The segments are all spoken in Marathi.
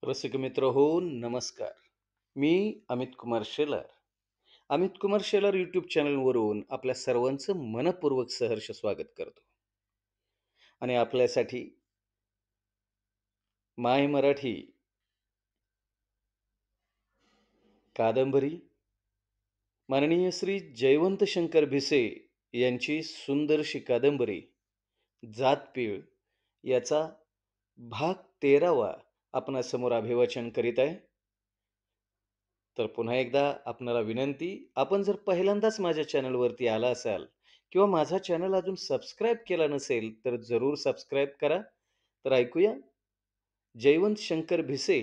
रसिक मित्र हो, नमस्कार. मी अमित कुमार शेलार. अमित कुमार शेलार यूट्यूब चॅनलवरून आपल्या सर्वांचं मनःपूर्वक सहर्ष स्वागत करतो. आणि आपल्यासाठी माय मराठी कादंबरी माननीय श्री जयवंत शंकर भिसे यांची सुंदरशी कादंबरी जातपीळ याचा भाग 13वा आपणासमोर अभिवाचन करीत आहे. तर पुन्हा एकदा आपणाला विनंती, आपण जर पहिल्यांदाच माझ्या चॅनलवरती आला असाल किंवा माझा चॅनल अजून सबस्क्राईब केला नसेल, तर जरूर सबस्क्राईब करा. तर ऐकूया जयवंत शंकर भिसे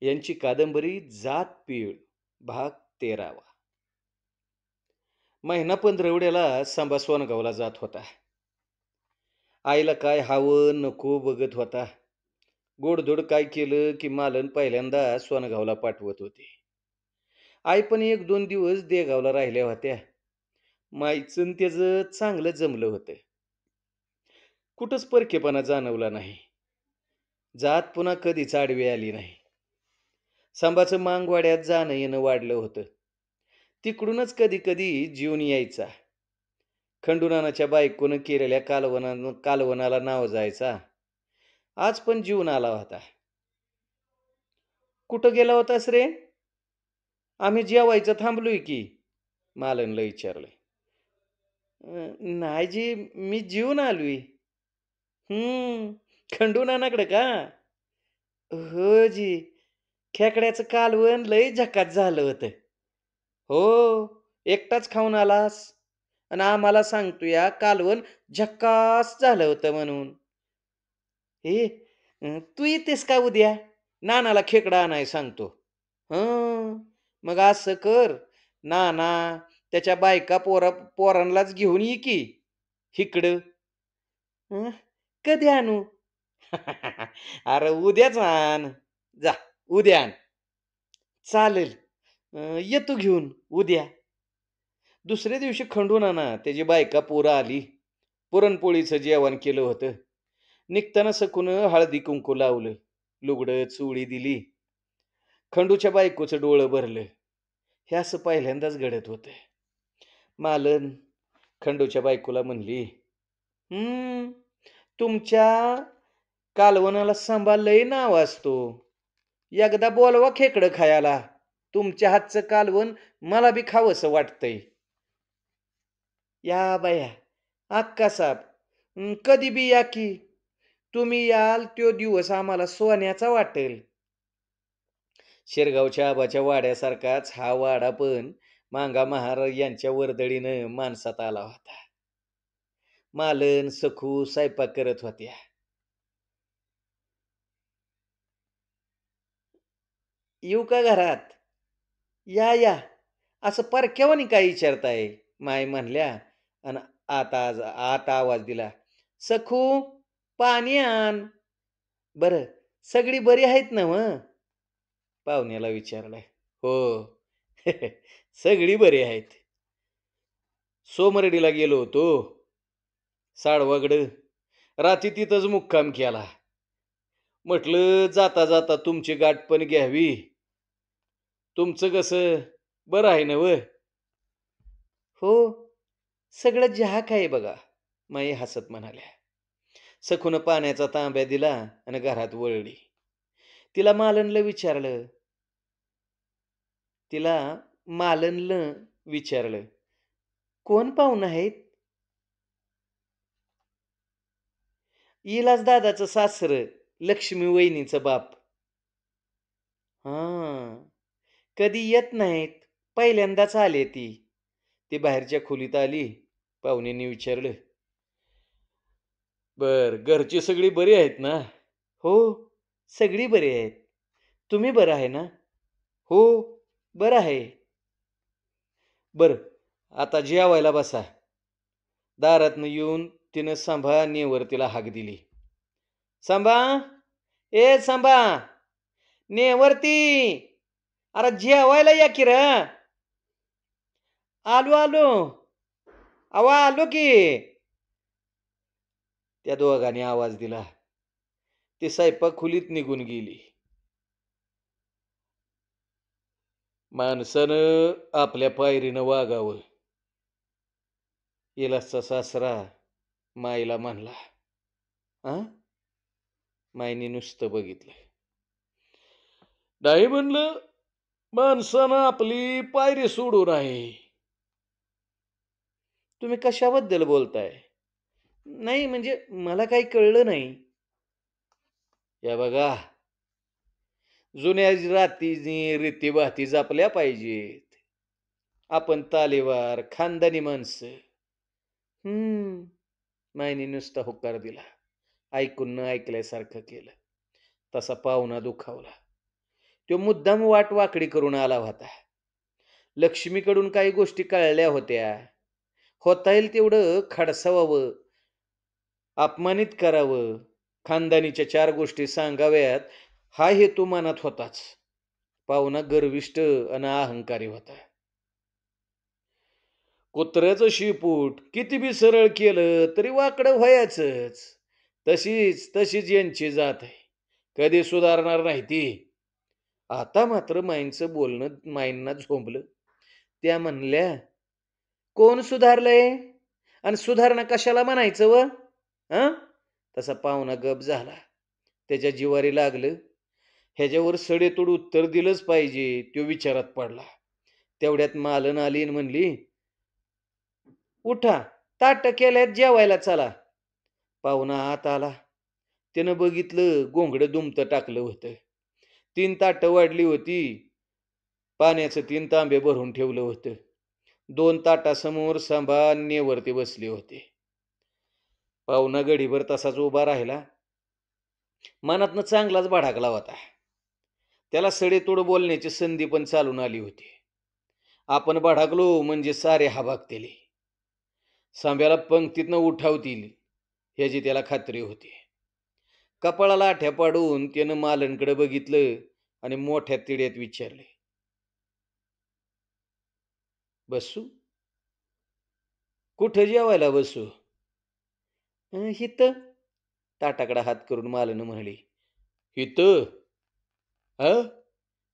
यांची कादंबरी जात पीळ भाग 13वा. महिना पंधरवड्याला सांबा सोनगावला जात होता. आईला काय हवं नको बघत होता. गोडधोड काय केलं की मालन पहिल्यांदा सोनगावला पाठवत होते. आई पण एक दोन दिवस देगावला राहिल्या होत्या. माईचं न त्याचं चांगलं जमलं होतं. कुठंच परकेपणा जाणवला नाही. जात पुन्हा कधीच आडवी आली नाही. सांबाचं मांगवाड्यात जाणं येणं वाढलं होतं. तिकडूनच कधी कधी जीवन यायचा. खंडूनानाच्या बायकोनं केलेल्या कालवनाला नाव जायचा. आज पण जीवन आला होता. कुठं गेला होतास रे? आम्ही जेवायचं थांबलोय की, मालनला विचारलं. नाही जी, मी जीवन आलोय. खंडूनानाकडे का? हो जी. खेकड्याचं कालवण लय झकास झालं होतं. हो, एकटाच खाऊन आलास आणि आम्हाला सांगतोय कालवण झक्कास झालं होतं म्हणून. हे तू येतेस का उद्या? नानाला खेकडा आणाय सांगतो. हं, मग असं कर, नाना त्याच्या बायका पोरांनाच घेऊन ये की इकडं. हं, कधी आणू? अरे उद्याच आण. जा, उद्या आण. चालेल. येतो घेऊन उद्या. दुसऱ्या दिवशी खंडूनाना त्याची बायका पोरं आली. पुरणपोळीचं जेवण केलं होतं. निघताना सकून हळदी कुंकू लावलं. लुगडं चोळी दिली. खंडूच्या बायकोचं डोळं भरलं. हे असं पहिल्यांदाच घडत होतं. मालन खंडूच्या बायकोला म्हणली, "हं, तुमच्या कालवणाला सांबा लय नाव असतो. एकदा बोलवा खेकडं खायला. तुमच्या हातचं कालवण मला बी खावंसं वाटतंय." "या बाया, अक्कासाहेब, कधी बी या की. तुम्ही याल त्यो दिवस आम्हाला सोन्याचा वाटेल." शिरगावच्या आबाच्या वाड्यासारखाच हा वाडा पण मांगा महाराज यांच्या वर्दळीनं माणसात आला होता. मालन, सखू स्वयंपाक करत होत्या. "येऊ का घरात?" "या, या. असं परक्यावानी काय विचारताय?" माय म्हणल्या आणि आता आवाज दिला. "सखू, पाणी आण." "बरं, सगळी बरी आहेत ना मग?" पाहुण्याला विचारलंय. "हो, सगळी बरी आहेत. सोमरडीला गेलो होतो. साडवाकडं. रात्री तिथंच मुक्काम केला. म्हटलं जाता जाता तुमची गाठ पण घ्यावी. तुमचं कसं बरं आहे ना व?" "हो, सगळं जहाक आहे बघा," माई हसत म्हणाल्या. सखून पाण्याचा तांब्या दिला आणि घरात वळली. तिला मालनला विचारलं तिला मालननं विचारलं, "कोण पाहुणं आहेत?" "इलाच दादाचं सासरं, लक्ष्मी वहिनीचं बाप." "हां, कधी येत नाहीत. पहिल्यांदाच आले ती." ती बाहेरच्या खोलीत आली. पाहुण्यांनी विचारलं, "बर, घरची सगळी बरी आहेत ना?" "हो, सगळी बरी आहेत. तुम्ही बरं आहे ना?" "हो, बरं आहे." "बरं, आता जेवायला बसा." दारातनं येऊन तिनं सांभा नेवर हाक दिली. "सांभा, ए सांभा, नेवरती, अरे जेवायला या की र." "आलो, आलो. अहो आलो की." त्या दोघांनी आवाज दिला. ती स्वयंपाक खोलीत निघून गेली. माणसानं आपल्या पायरीनं वागावं. इलासचा सासरा माईला म्हणला. हा, माईने नुसतं बघितलं. नाही म्हणलं, माणसानं आपली पायरी सोडू नये. तुम्ही कशाबद्दल बोलताय? नाही म्हणजे मला काही कळलं नाही. या बघा, जुन्या रीतीभाती जपल्या पाहिजेत. आपण तालेवार खानदानी माणसं. हम्म. माईने नुसता होकार दिला. ऐकून न ऐकल्यासारखं केलं. तसा पाहुणा दुखावला. तो मुद्दाम वाट वाकडी करून आला होता. लक्ष्मीकडून काही गोष्टी कळल्या होत्या. होता येईल तेवढं खडसावावं, अपमानित करावं, खानदानीच्या 4 गोष्टी सांगाव्यात, हा हेतू मनात होताच. पाहुणा गर्विष्ठ अन अहंकारी होता. कुत्र्याचं शिपूट किती बी सरळ केलं तरी वाकडं व्हायचंच. तशीच यांची जात आहे. कधी सुधारणार नाही ती. आता मात्र माईंचं बोलणं माईंना झोंबलं. त्या म्हणल्या, कोण सुधारलंय? आणि सुधारणा कशाला म्हणायचं व? हं? तसा पाहुणा गप झाला. त्याच्या जिवारी लागलं. ह्याच्यावर सडेतोड उत्तर दिलंच पाहिजे. तो विचारात पडला. तेवढ्यात मालन आली आणि म्हणली, उठा, ताट केल्यात, जेवायला चला. पाहुणा आत आला. त्यानं बघितलं, घोंगडं दुमतं टाकलं होतं. 3 ताटं वाढली होती. पाण्याचं 3 तांबे भरून ठेवलं होतं. 2 ताटासमोर सांभाळणीवरती बसले होते. पाहुणा गडीभर तसाच उभा राहिला. मनातनं चांगलाच भडाकला होता. त्याला सडेतोड बोलण्याची संधी पण चालून आली होती. आपण भडाकलो म्हणजे सारे हाबागतील. सांब्याला पंक्तीतनं उठावतील ह्याची त्याला खात्री होती. कपाळाला आठ्या पाडून त्यानं मालनकडे बघितलं आणि मोठ्या तिड्यात विचारले, बसू? कुठं जेवायला बसू? हिथं, ताटाकडे हात करून मालन म्हणाली. हिथं? ह,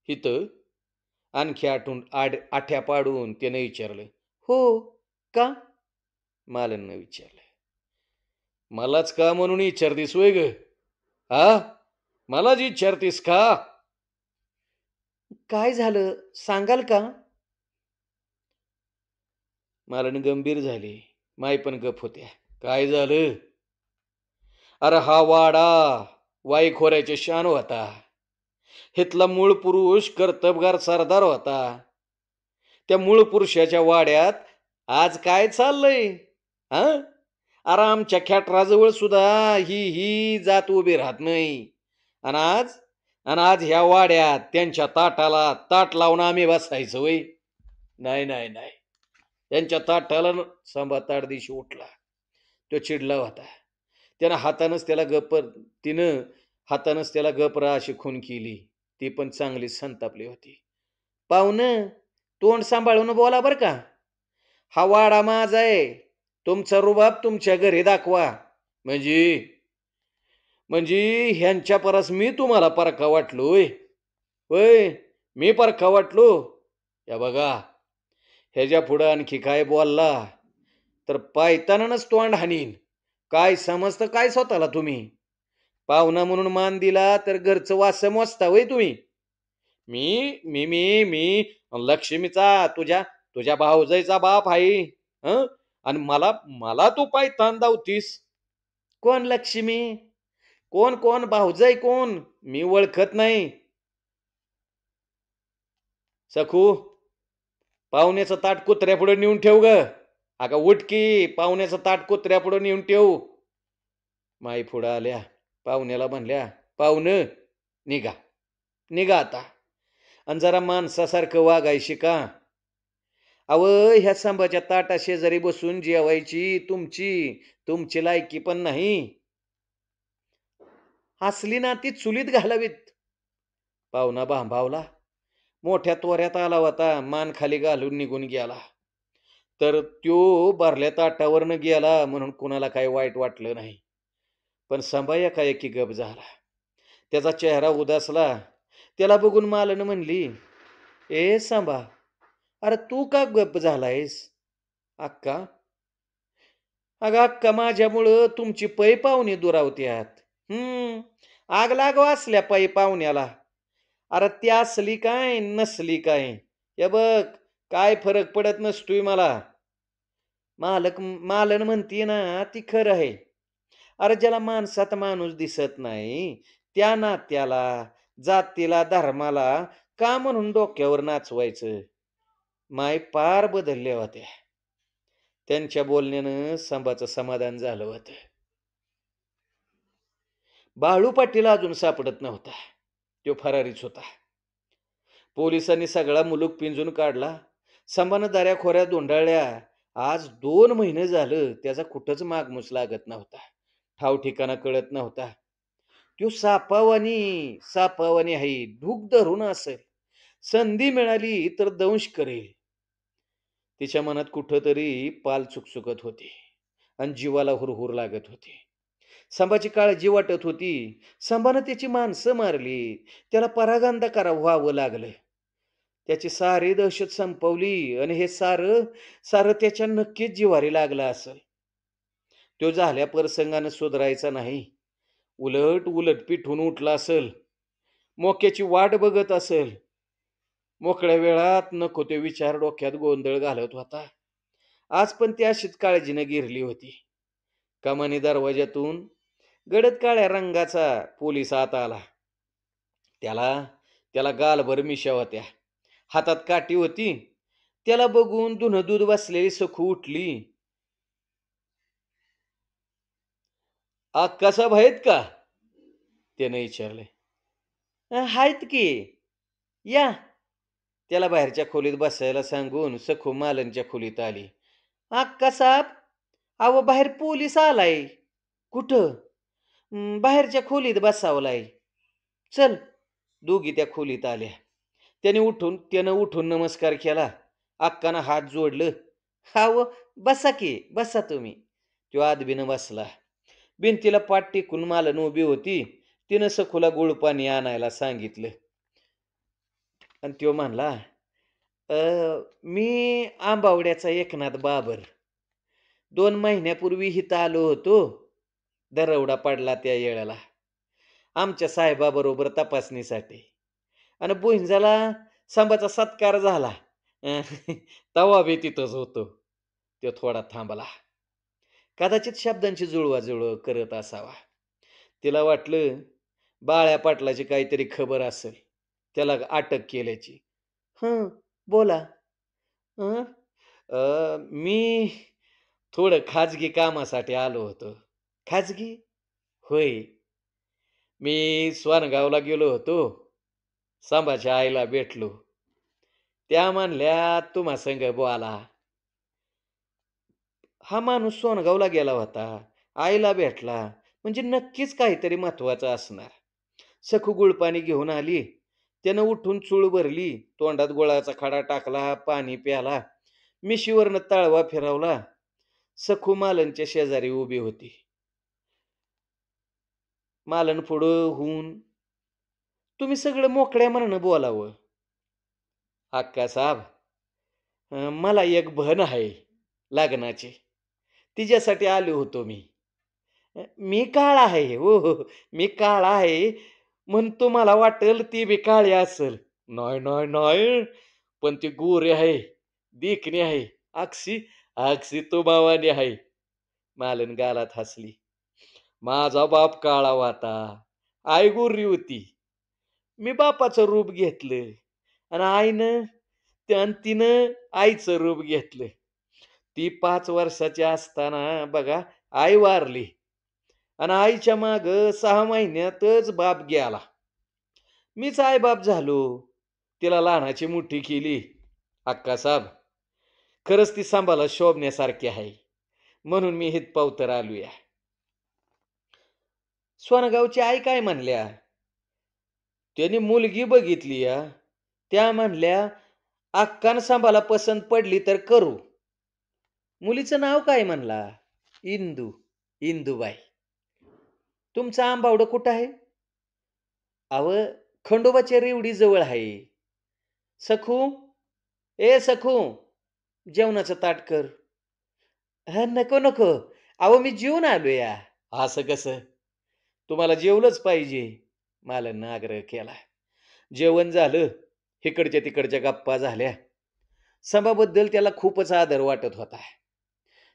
हिथं? आणखी आठ्या पाडून त्यानं विचारलं. हो का? मालननं विचारलं. मलाच का म्हणून विचारतीस वय ग? हा, मलाच विचारतीस का? काय झालं सांगाल का? मालन गंभीर झाली. माई पण गप होत्या. काय झालं? अरे हा वाडा वाईखोऱ्याचे शान होता. हितला मूळ पुरुष कर्तबगार सरदार होता. त्या मूळ पुरुषाच्या वाड्यात आज काय चाललंय? हा, अरे आमच्या खेटराजवळ सुद्धा ही जात उभी राहत नाही. आणि आज ह्या वाड्यात त्यांच्या ताटाला ताट लावून आम्ही बसायचं वय? नाही नाही नाही. त्यांच्या ताटाला सांबा ताडदिशी उठला. तो चिडला होता. तिनं हातानंच त्याला गपरा अशी खून केली. ती पण चांगली संतापली होती. पाहुणं, तोंड सांभाळून बोला बर का. हा वाडा माझा आहे. तुमचा रुबाब तुमच्या घरी दाखवा. म्हणजे म्हणजे ह्यांच्या परस मी तुम्हाला परका वाटलोय? होय, मी परका वाटलो? या बघा, ह्याच्या पुढं आणखी काय बोलला तर पायतानाच तोंड हाणीन. काय समजतं काय स्वतःला तुम्ही? पाहुणा म्हणून मान दिला तर घरचं वासम वाचता वय तुम्ही? मी मी मी मी लक्ष्मीचा तुझ्या भाऊजाईचा बाप आहे. हं? आणि मला मला तू पायतान दावतीस? कोण लक्ष्मी? कोण कोण भाऊजाई कोण? मी ओळखत नाही. सखू, पाहुण्याचं ताट कुत्र्यापुढे नेऊन ठेव ग. अगं उठकी, पाहुण्याचं ताट कुत्र्यापुढे नेऊन ठेव. माई पुढं आल्या. पाहुण्याला म्हणल्या, पाहुणं निघा, निघा आता, आणि जरा माणसासारखं वागाय शिका. अव, ह्या सांबाच्या ताटा शेजारी बसून जेवायची तुमची लायकी पण नाही. असली नाती चुलीत घालावीत. पाहुणा भांबावला. मोठ्या तोऱ्यात आला होता. मान खाली घालून निघून गेला. तर त्यो भरल्या ताटावरनं गेला म्हणून कुणाला काही वाईट वाटलं नाही. पण संभा एकाएकी गप झाला. त्याचा चेहरा उदासला. त्याला बघून मालन म्हणली, ए सांबा, अरे तू का गप्प झालायस? अक्का, अगं अक्का माझ्यामुळं तुमची पै पाहुणे दुरावत्यात. हं, आग लागो असल्या पै पाहुण्याला. अरे ती असली काय नसली काय. हे बघ, काय फरक पडत नसतोय मला. मालन म्हणतीये ना ती खरं आहे. अरे ज्याला माणसात माणूस दिसत नाही, त्या नात्याला, जातीला, धर्माला का म्हणून डोक्यावर नाचवायचं? माय पार बदलल्या होत्या. त्यांच्या बोलण्यानं संभाचं समाधान झालं होतं. बाळू पाटील अजून सापडत नव्हता. तो फरारीच होता. पोलिसांनी सगळा मुलूक पिंजून काढला. संभानं दऱ्या-खोऱ्या धुंडाळल्या. आज 2 महिने झालं त्याचा कुठंच मागमूस लागत नव्हता. ठाव-ठिकाणा कळत नव्हता. त्यो सापावानी आहे. धूक धरून असेल. संधी मिळाली तर दंश करेल. तिच्या मनात कुठंतरी पाल चुकचुकत होती आणि जीवाला हुरहुर लागत होती. संभाची काळजी वाटत होती. संभानं त्याची माणसं मारली. त्याला परागंदा व्हावं लागलं. त्याची सारी दहशत संपवली आणि हे सारं सारं त्याच्या नक्कीच जिव्हारी लागलं असेल. तो झाल्या प्रसंगानं सुधारायचा नाही. उलट उलट पिठून उठला असेल. मोक्याची वाट बघत असेल. मोकळ्या वेळात नको ते विचार डोक्यात गोंधळ घालत होता. आज पण ती अशीच काळजीनं घेरली होती. कमानी दरवाजातून गडद काळ्या रंगाचा पोलीस आत आला. त्याला त्याला गालभर मिशा होत्या. हातात काठी होती. त्याला बघून धुन-दूध बसलेली सखू उठली. "अक्कासाहेब आहेत का?" त्यानं विचारले. "आहेत की. या." त्याला बाहेरच्या खोलीत बसायला सांगून सखू मालनच्या खोलीत आली. "अक्कासाहेब, अहो बाहेर पोलीस आलाय." "कुठं?" बाहेरच्या खोलीत बसावलाय." "चल." दोघी त्या खोलीत आल्या. त्यानं उठून नमस्कार केला. अक्कानं हात जोडलं. "अहो, बसा की, बसा तुम्ही." तो आदबीनं बसला. भिंतीला पाठ टेकून मालन उभी होती. तिनं सखूला गुळपाणी आणायला सांगितलं आणि तो म्हणला, "अ, मी आंबावड्याचा एकनाथ बाबर. 2 महिन्यापूर्वी इथं आलो होतो. दरोडा पडला त्या येळेला. आमच्या साहेबाबरोबर तपासणीसाठी. आणि बुंजाला संभाचा सत्कार झाला. अ, तेव्हा मी तिथंच होतो." तो थोडा थांबला. कदाचित शब्दांची जुळवाजुळव करत असावा. तिला वाटलं बाळ्या पाटलाची काहीतरी खबर असेल. त्याला अटक केल्याची. "हं, बोला." "हं, मी थोडं खाजगी कामासाठी आलो होतो." "खाजगी?" "होय. मी स्वानगावला गेलो होतो. संभाच्या आईला भेटलो. त्या म्हणल्या तुम्हा संग बोला." हा माणूस सोनगावला गेला होता. आईला भेटला. म्हणजे नक्कीच काहीतरी महत्वाचं असणार. सखू गुळपाणी घेऊन आली. त्यानं उठून चूळ भरली. तोंडात गुळाचा खडा टाकला. पाणी प्याला. मिशीवरनं तळवा फिरवला. सखू मालनच्या शेजारी उभी होती. मालन पुढं होऊन, "तुम्ही सगळं मोकळ्या मनानं बोलावं." "अक्कासाहेब, मला एक बहीण आहे लग्नाची. तिच्यासाठी आलो होतो मी." "मी काळा आहे. हो, हो. मी काळा आहे म्हणून तुम्हाला वाटेल ती बी काळी असेल." "नाही, नाही, नाही. पण ती गोरी आहे, देखणी आहे. अक्षी अक्षी तुमावानी आहे." मालन गालात हसली. "माझा बाप काळा होता. आई गोरी होती. मी बापाचं रूप घेतलं आणि तिनं आईचं रूप घेतलं. ती 5 वर्षाची असताना बघा आई वारली आणि आईच्या मागं 6 महिन्यातच बाप गेला. मीच आई-बाप झालो. तिला लहानाची मोठी केली." "अक्कासाहेब, खरंच ती सांभाळा शोभण्यासारखी आहे. म्हणून मी हितपावतर आलोया." "सोनगावची आई काय म्हणल्या?" "त्यांनी मुलगी बघितली या. त्या म्हणल्या, अक्कान सांभाळा पसंत पडली तर करू." "मुलीचं नाव काय म्हणला?" "इंदू. इंदूबाई." "तुमचं आंबावडं कुठं आहे?" "अहो, खंडोबाच्या रेवडी जवळ आहे." सखू, ए सखू, जेवणाचं ताट कर. हां, नको, नको. अहो मी जेवून आलोया. असं कसं? तुम्हाला जेवलंच पाहिजे. मालकनं आग्रह केला. जेवण झालं. इकडच्या-तिकडच्या गप्पा झाल्या. संभाबद्दल त्याला खूपच आदर वाटत होता.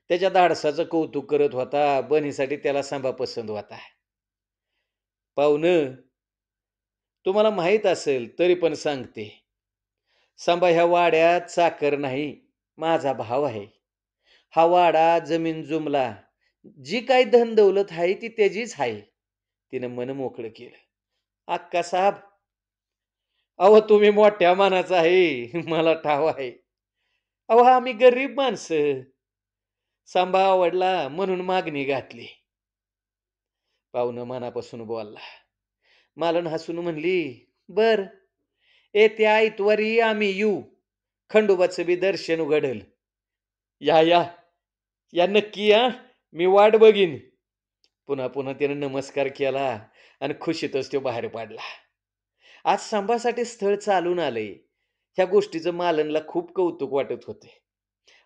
त्याच्या धाडसाचं कौतुक करत होता. बनीसाठी त्याला संभा पसंत होता. "पाहुणं, तुम्हाला माहीत असेल तरी पण सांगते. संभा ह्या वाड्यात चाकर नाही, माझा भाव आहे. हा वाडा, जमीन-जुमला, जी काही धन-दौलत आहे ती त्याचीच आहे." तिनं मन मोकळं केलं. "अक्कासाहेब, अहो तुम्ही मोठ्या मनाचा आहे, मला ठाव आहे. अहो आम्ही गरीब माणसं. सांबा आवडला म्हणून मागणी घातली." पाहुणं मनापासून बोलला. मालन हसून म्हणली, "बर, येत्या आयतवारी आम्ही येऊ. खंडोबाचं बी दर्शन घडेल. या, या, या नक्की या. मी वाट बघीन." पुन्हा पुन्हा त्यानं नमस्कार केला आणि खुशीतच तो बाहेर पडला. आज संभासाठी स्थळ चालून आलंय. ह्या गोष्टीचं मालनला खूप कौतुक वाटत होते.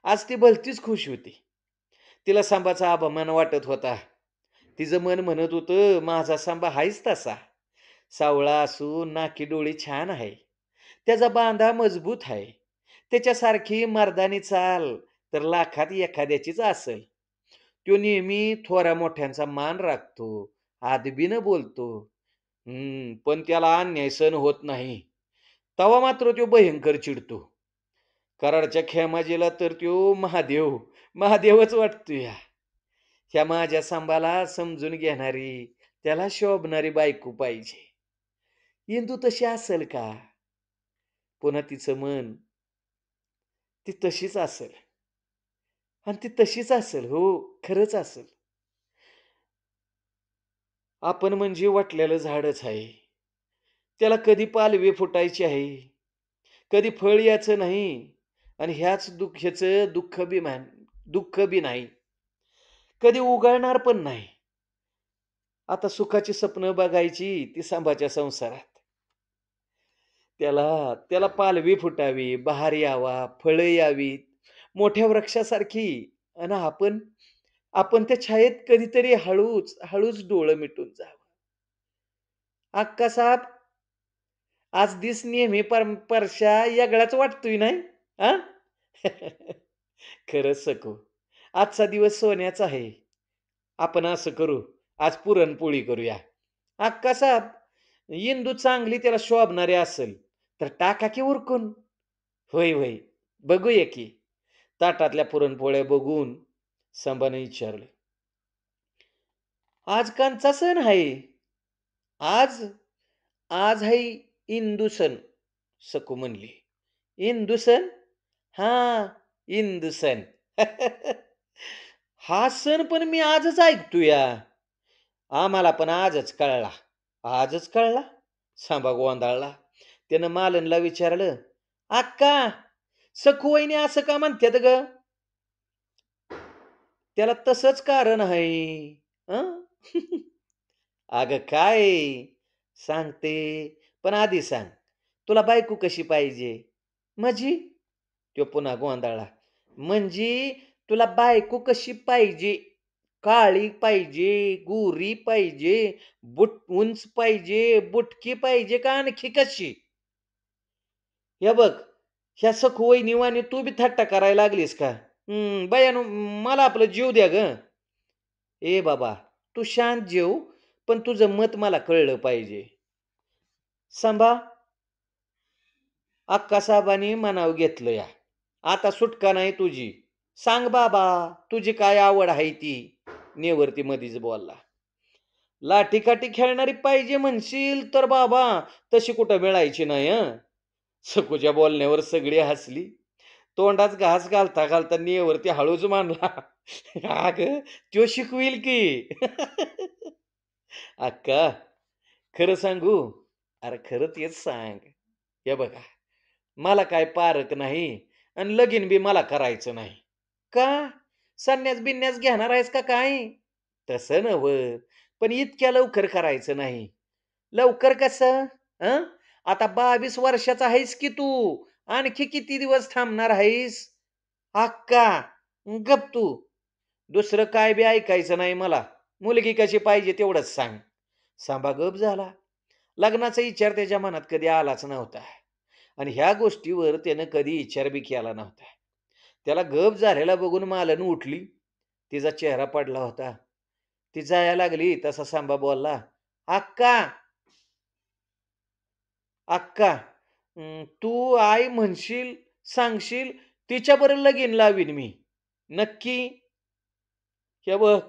आज ती भलतीच खुश होती. तिला संभाचा अभिमान वाटत होता. तिचं मन म्हणत होतं, माझा सांबा हायच तसा. सावळा असून नाकी-डोळी छान आहे. त्याचा बांधा मजबूत आहे. त्याच्यासारखी मर्दानी चाल तर लाखात एखाद्याचीच असेल. तो नेहमी थोरा-मोठ्यांचा मान राखतो. अदबीनं बोलतो. पण त्याला अन्याय सहन होत नाही. तेव्हा मात्र तो भयंकर चिडतो. कराडच्या खेमाजीला तर तो महादेव, महादेवच वाटतोया. ह्या माझ्या सांबाला समजून घेणारी, त्याला शोभणारी बायको पाहिजे. इंदू तशी असेल का? पुन्हा तिचं मन, ती तशीच असेल आणि ती तशीच असेल. हो, खरंच असेल. आपण म्हणजे वाटलेलं झाडच आहे. त्याला कधी पालवी फुटायची आहे, कधी फळ यायचं नाही आणि ह्याचं दुःख बी नाही. कधी उगाळणार पण नाही. आता सुखाची स्वप्न बघायची ती सांभाच्या संसारात. त्याला त्याला पालवी फुटावी, बहार यावा, फळं यावीत, मोठ्या वृक्षासारखी. आणि आपण आपण त्या छायेत कधीतरी हळूच, हळूच डोळं मिटून जावं. "अक्कासाहेब, आज दिस नेहमी परशा वेगळाच वाटतोय नाही? हां?" खरंच सखू. आजचा दिवस सोन्याचा आहे. आपण असं करू, आज पुरणपोळी करूया. "अक्कासाहेब, इंदू चांगली त्याला शोभणारी असेल, तर टाका की उरकून." "होय, होय. बघूया की." ताटातल्या पुरणपोळ्या बघून संभाने विचारलं, "आज कांचा सण आहे?" "आज आज आहे इंदू सण." सकू म्हणली. "इंदू सण?" "हां, इंदू सण." "हा सण पण मी आजच ऐकतोया." "आम्हाला पण आजच कळला." "आजच कळला?" सांबा गोंधळला. त्यानं मालनला विचारलं, "अक्का, सखू वहिनी असं का म्हणतात गं?" "त्याला तसंच कारण आहे." "हं?" "अगं काय?" "सांगते, पण आधी सांग, तुला बायको कशी पाहिजे?" "माझी?" त्यो पुन्हा गोंधळला. "म्हणजे तुला बायको कशी पाहिजे? काळी पाहिजे, गोरी पाहिजे, उंच पाहिजे, बुटकी पाहिजे का आणखी कशी?" "हे बघ, ह्या सखू वहिनीवानी तू बी थट्टा करायला लागलीस का? बायानो, मला आपलं जीव द्या गं." "ए बाबा, तू शांत जेव, पण तुझं मत मला कळलं पाहिजे." "सांभा, अक्कासाहेबांनी मनावर घेतलंया. आता सुटका नाही तुझी. सांग बाबा, तुझी काय आवड आहे ती." नेवरती मधीच बोलला. "लाठीकाठी खेळणारी पाहिजे म्हणशील तर बाबा, तशी कुठं मिळायची नाही हं." सकूच्या बोलण्यावर सगळी हसली. तोंडात घास घालता घालता नेवरती हळूच मानला, "अगं, त्यो शिकवील की." "अक्का, खरं सांगू?" "अरे खरं तेच सांग." "हे बघा, मला काय पारक नाही आणि लगीन बी मला करायचं नाही." "का? संन्यास-बिन्यास घेणार आहेस का काय?" "तसं नव्हं, पण इतक्या लवकर करायचं नाही." "लवकर कसं? हं? आता 22 वर्षाचा आहेस की तू. आणखी किती दिवस थांबणार आहेस? अक्का, गप तू. दुसरं काय बी ऐकायचं नाही मला. मुलगी कशी पाहिजे तेवढंच सांग. सांबा गप झाला. लग्नाचा विचार त्याच्या मनात कधी आलाच नव्हता आणि ह्या गोष्टीवर त्यानं कधी विचार बी केला नव्हता. त्याला गप झालेला बघून मालन उठली. तिचा चेहरा पडला होता. ती जाया लागली तसा सांबा बोलला, "अक्का, अक्का, तू आई म्हणशील, सांगशील तिच्याबरोबर लगीन लावीन मी. नक्की?" "हे बघ,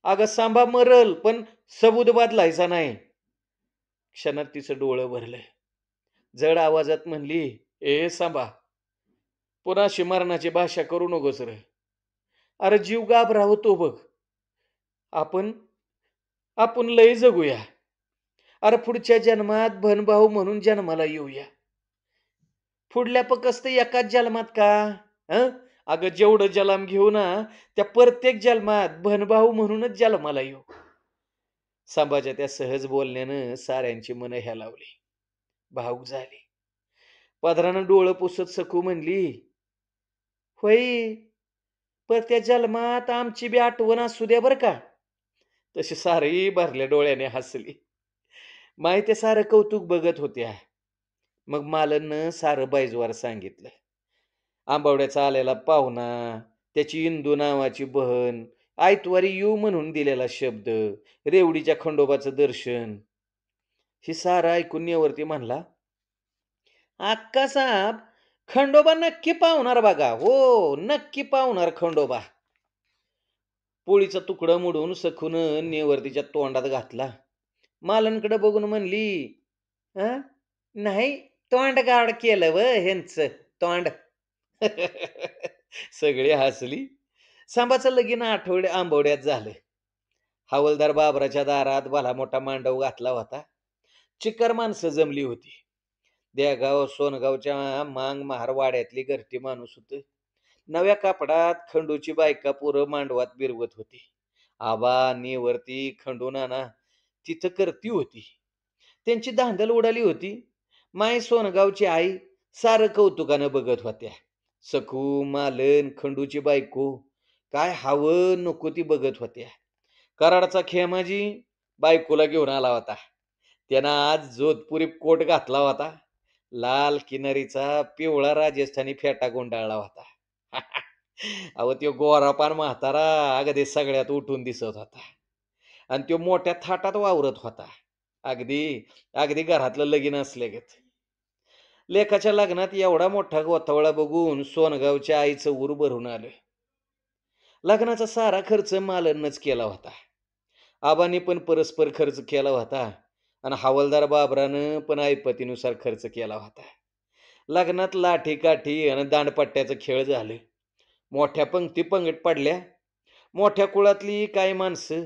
अगं सांबा मरल पण सबूत बदलायचा नाही." क्षणात तिचं डोळं भरलं. जड आवाजात म्हणली, "ए सांबा, पुन्हा अशी मरणाची भाषा करू नकोस रे. अरे जीव घाबरावतो बघ. आपण आपण लय जगूया. अरे पुढच्या जन्मात भाऊ म्हणून जन्माला येऊया. पुढल्या फक्त एकाच जन्मात का? हं? अगं जेवढं जन्म घेऊ ना, त्या प्रत्येक जन्मात भाऊ म्हणूनच जन्माला येऊ." सांबाच्या त्या सहज बोलण्यानं साऱ्यांची मनं हेलावली. भावुक झाली. पदरानं डोळं पुसत सखू म्हणली, "होय, पण त्या जन्मात आमची बी आठवण असू द्या बरं का." तशी सारी भरल्या डोळ्याने हसली. माई ते सारं कौतुक बघत होत्या. मग मालननं सारं बाईजवार सांगितलं. आंबवड्याचा आलेला पाहुणा, त्याची इंदू नावाची बहन, आयतवारी येऊ म्हणून दिलेला शब्द, रेवडीच्या खंडोबाचं दर्शन. ही सारं ऐकून नेवरती म्हणला, "अक्का साहेब, खंडोबा नक्की पावणार बघा. हो, नक्की पावणार खंडोबा." पोळीचा तुकडा मोडून सखून नेवरतीच्या तोंडात घातला. मालनकडे बघून म्हणली, "हं? नाही, तोंड गाड केलं व ह्यांचं तोंड." सगळी हसली. सांबाचं लगीन आंबवड्यात झालं. हवालदार बाबराच्या दारात भला मोठा मांडव घातला होता. चिक्कार माणसं जमली होती. देगाव सोनगावच्या मांग महार वाड्यातली घरटी माणूस होत. नव्या कापडात खंडूची बायका पोरं मांडवात बिरवत होती. आबा, नेवरती, खंडू नाना तिथं करती होती. त्यांची धांदल उडाली होती. माय सोनगावची आई सारं कौतुकानं बघत होत्या. सखू, मालन, खंडूची बायको काय हवं नको ती बघत होत्या. कराडचा खेमाजी बायकोला घेऊन आला होता. त्यानं आज जोधपुरी कोट घातला होता. लाल किनारीचा पिवळा राजस्थानी फेटा गुंडाळला होता. अहो त्यो गोरापान म्हातारा अगदी सगळ्यात उठून दिसत होता. आणि त्यो मोठ्या थाटात वावरत होता. अगदी अगदी घरातलं लगीन असल्यागत. लेकाच्या लग्नात एवढा मोठा गोतावळा बघून सोनगावच्या आईचं उर भरून आलं. लग्नाचा सारा खर्च मालननंच केला होता. आबांनी पण परस्पर खर्च केला होता आणि हवालदार बाबरानं पण ऐपतीनुसार खर्च केला होता. लग्नात लाठी काठी आणि दांडपट्ट्याचं खेळ झाले. मोठ्या पंक्ती पंगत पडल्या. मोठ्या कुळातली काही माणसं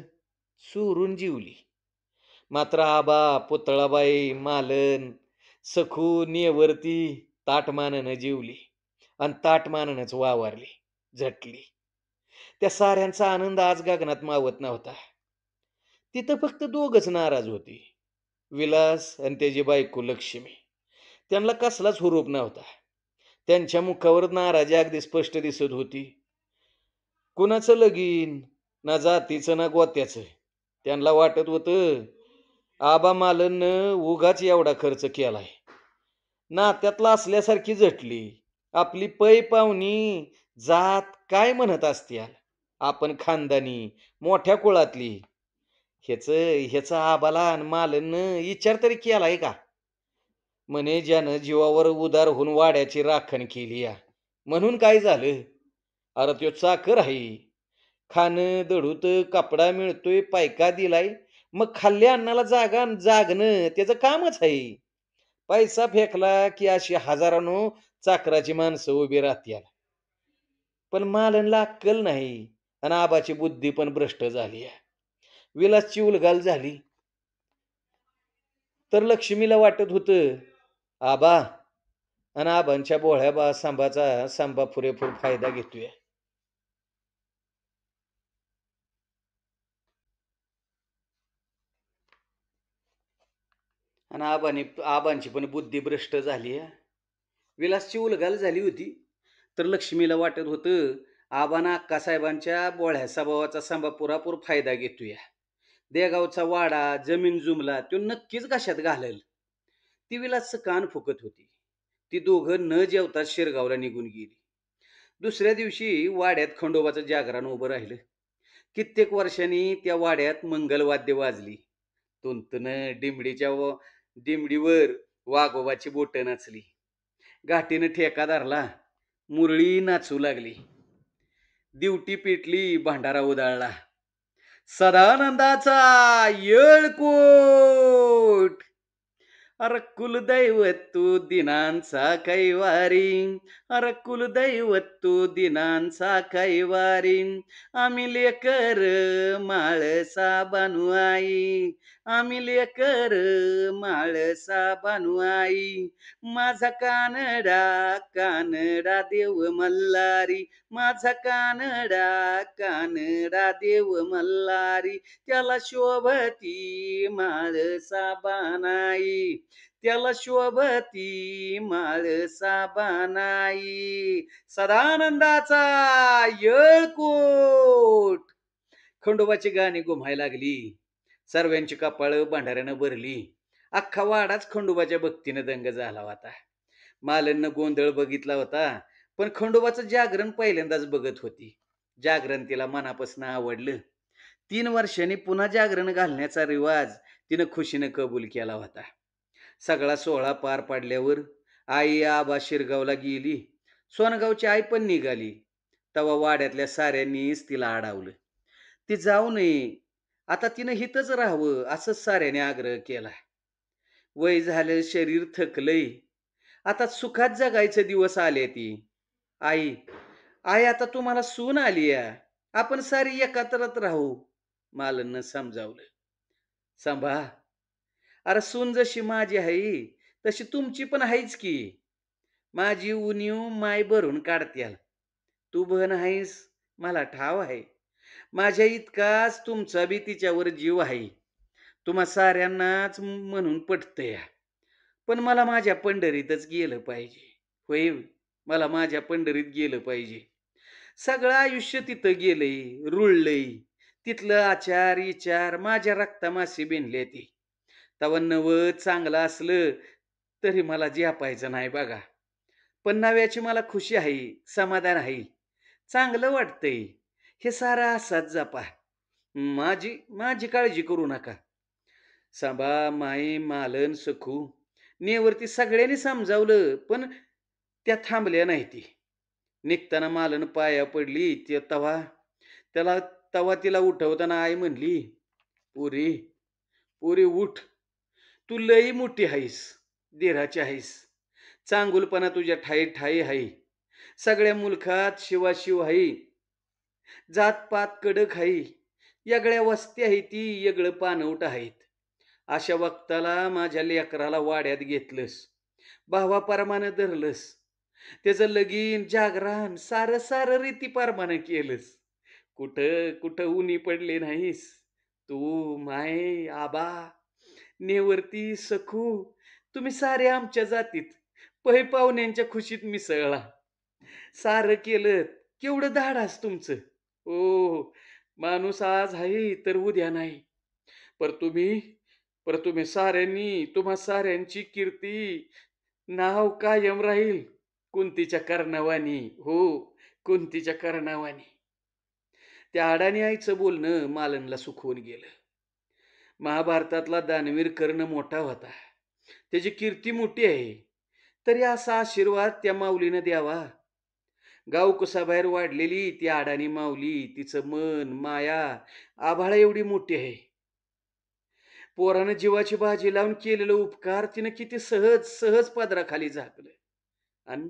चुरून जीवली. मात्र आबा, पुतळाबाई, मालन, सखू, नेवरती ताटमानानं जीवली आणि ताटमानानंच वावरली, झटली. त्या साऱ्यांचा आनंद आज गगनात मावत नव्हता. तिथं फक्त दोघच नाराज होती, विलास आणि त्याची बायको लक्ष्मी. त्यांना कसलाच हुरूप नव्हता. त्यांच्या मुखावर नाराजी अगदी स्पष्ट दिसत होती. कुणाचं लगीन, ना जातीचं ना गोत्याचं. त्यांना वाटत होतं आबा मालननं उगाच एवढा खर्च केलाय. नात्यातला असल्यासारखी झटली. आपली पै पाहुणी जात काय म्हणत असत्याल. आपण खानदानी मोठ्या कुळातली. ह्याचं आबाला आणि मालननं विचार तरी केलाय का? म्हणे ज्यानं जीवावर उदार होऊन वाड्याची राखण केली या. म्हणून काय झालं? अरे त्यो चाकर आहे. खाणं दडूत कपडा मिळतोय, पायका दिलाय. मग खाल्ल्या अन्नाला जागणं त्याचं कामच आहे. पैसा फेकला की अशी हजारानो चाकराची माणसं उभी राहत्याल. पण मालनला अक्कल नाही आणि आबाची बुद्धी पण भ्रष्ट झाली आहे. विलासची उलघाल झाली. तर लक्ष्मीला वाटत होतं आबा आणि आबांच्या भोळ्या सांबाचा सांबा पुरेपूर फायदा घेतोय. आणि आबांची पण बुद्धी भ्रष्ट झाली आहे. विलासची उलघाल झाली होती. तर लक्ष्मीला वाटत होतं, आबांना अक्कासाहेबांच्या बोळ्या स्वभावाचा सांबा पुरापूर फायदा घेतोया. देगावचा वाडा, जमीन जुमला तो नक्कीच घशात घालेल. ती विलासचं कान फुकत होती. ती दोघं न जेवता शिरगावला निघून गेली. दुसऱ्या दिवशी वाड्यात खंडोबाचं जागरण उभं राहिलं. कित्येक वर्षांनी त्या वाड्यात मंगलवाद्य वाजली. तुंतन डिमडीवर वाघोबाची बोटं नाचली. गाठीनं ठेका धरला. मुरळी नाचू लागली. दिवटी पेटली, भांडारा उधाळला. सदानंदाचा येळकोट. अरे कुलदैवत तू दिनांचा कैवारी, अरे कुलदैवत तू दिनांचा कैवारी, आम्ही लेकर माळसा बानू आई, आम्ही लेकर माळसा बानू आई. माझा कानडा कानडा देव मल्हारी, माझा कानडा कानडा देव मल्हारी, त्याला शोभती माळसा बानाई, त्याला शोभती माळसा बानाई. सदानंदाचा येळकोट. खंडोबाची गाणी घुमायला लागली. सर्वांची कपाळं भांडाऱ्यानं भरली. अख्खा वाडाच खंडोबाच्या भक्तीनं दंग झाला होता. मालननं गोंधळ बघितला होता, पण खंडोबाचं जागरण पहिल्यांदाच बघत होती. जागरण तिला मनापासून आवडलं. 3 वर्षांनी पुन्हा जागरण घालण्याचा रिवाज तिनं खुशीनं कबूल केला होता. सगळा सोहळा पार पाडल्यावर आई आबा शिरगावला गेली. सोनगावची आई पण निघाली. तवा वाड्यातल्या साऱ्यांनीच तिला अडावलं. ती जाऊ नये, आता तिनं हितच राहावं असं साऱ्याने आग्रह केला. वय झालं, शरीर थकलंय, आता सुखात जगायचे दिवस आले. ती आई आई आता तुम्हाला सून आली या, आपण सारी एकत्रच राहू, मालननं समजावलं. सांभा, अरे सून जशी माझी आहे तशी तुमची पण आहेच की. माझी उणीव माय भरून काढत्याल. तू बहन आहेस, मला ठाव आहे. माझ्या इतकाच तुमचा बी तिच्यावर जीव आहे. तुम्हा साऱ्यांनाच म्हणून पटतंय. पण मला माझ्या पंढरीतच गेलं पाहिजे. होय, मला माझ्या पंढरीत गेलं पाहिजे. सगळं आयुष्य तिथं गेलंय, रुळलंय. तिथलं आचार विचार माझ्या रक्तामासी बेनले. ते तव नवं चांगलं असलं तरी मला झेपायचं नाही बघा. पण नव्याची मला खुशी आहे, समाधान आहे, चांगलं वाटतंय. हे सारं असाच जपा. माझी माझी काळजी करू नका. सांभा, माई, मालन, सखू, नेवरती सगळ्यांनी समजावलं, पण त्या थांबल्या नाही. ती निघताना मालन पाया पडली. ते त्याला तवा तिला उठवताना आई म्हणली, पुरी पुरी उठ, तू लई मोठी आहेस, देराची आहेस. चांगुलपणा तुझ्या ठाई ठाई आहे. सगळ्या मुलखात शिवाशिव आहे. जातपात कडक आहे. येगळ्या वस्ती आहे, ती येगळं पानवट आहेत. अशा वक्ताला माझ्या लेकराला वाड्यात घेतलंस, भावाप्रमाणे धरलंस, त्याचं लगीन जागरण सारं सारं रीती परमाने केलंस. कुठं कुठं उनी पडले नाहीस. तू माय आबा नेवरती सखू, तुम्ही सारे आमच्या जातीत पै पाहुण्यांच्या खुशीत मिसळला. सारं केलं. केवढं धाडास तुमचं. ओ, माणूस आज आहे तर उद्या नाही. पर तुम्ही पर तुम्ही साऱ्यांनी, तुम्हा साऱ्यांची कीर्ती, नाव कायम राहील कुंतीच्या कर्णवानी. हो, कुंतीच्या कर्णवानी. त्या अडाणी आईचं बोलणं मालनला सुखवून गेलं. महाभारतातला दानवीर कर्ण मोठा होता, त्याची कीर्ती मोठी आहे, तरी असा आशीर्वाद त्या माऊलीनं द्यावा. गाव कुसाबाहेर वाढलेली ती अडाणी माऊली, तिचं मन माया आभाळा एवढी मोठी आहे. पोरानं जीवाची बाजी लावून केलेलं उपकार तिनं किती सहज सहज पदराखाली झाकलं. आणि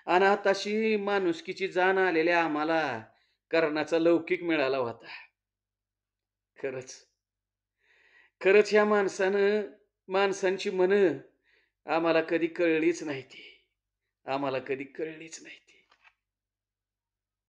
अनाथाशी माणुसकीची जाण आलेल्या आम्हाला कर्णाचा लौकिक मिळाला होता. खरंच खरंच ह्या माणसांची मन आम्हाला कधी कळलीच नाही. ती आम्हाला कधी कळलीच नाही.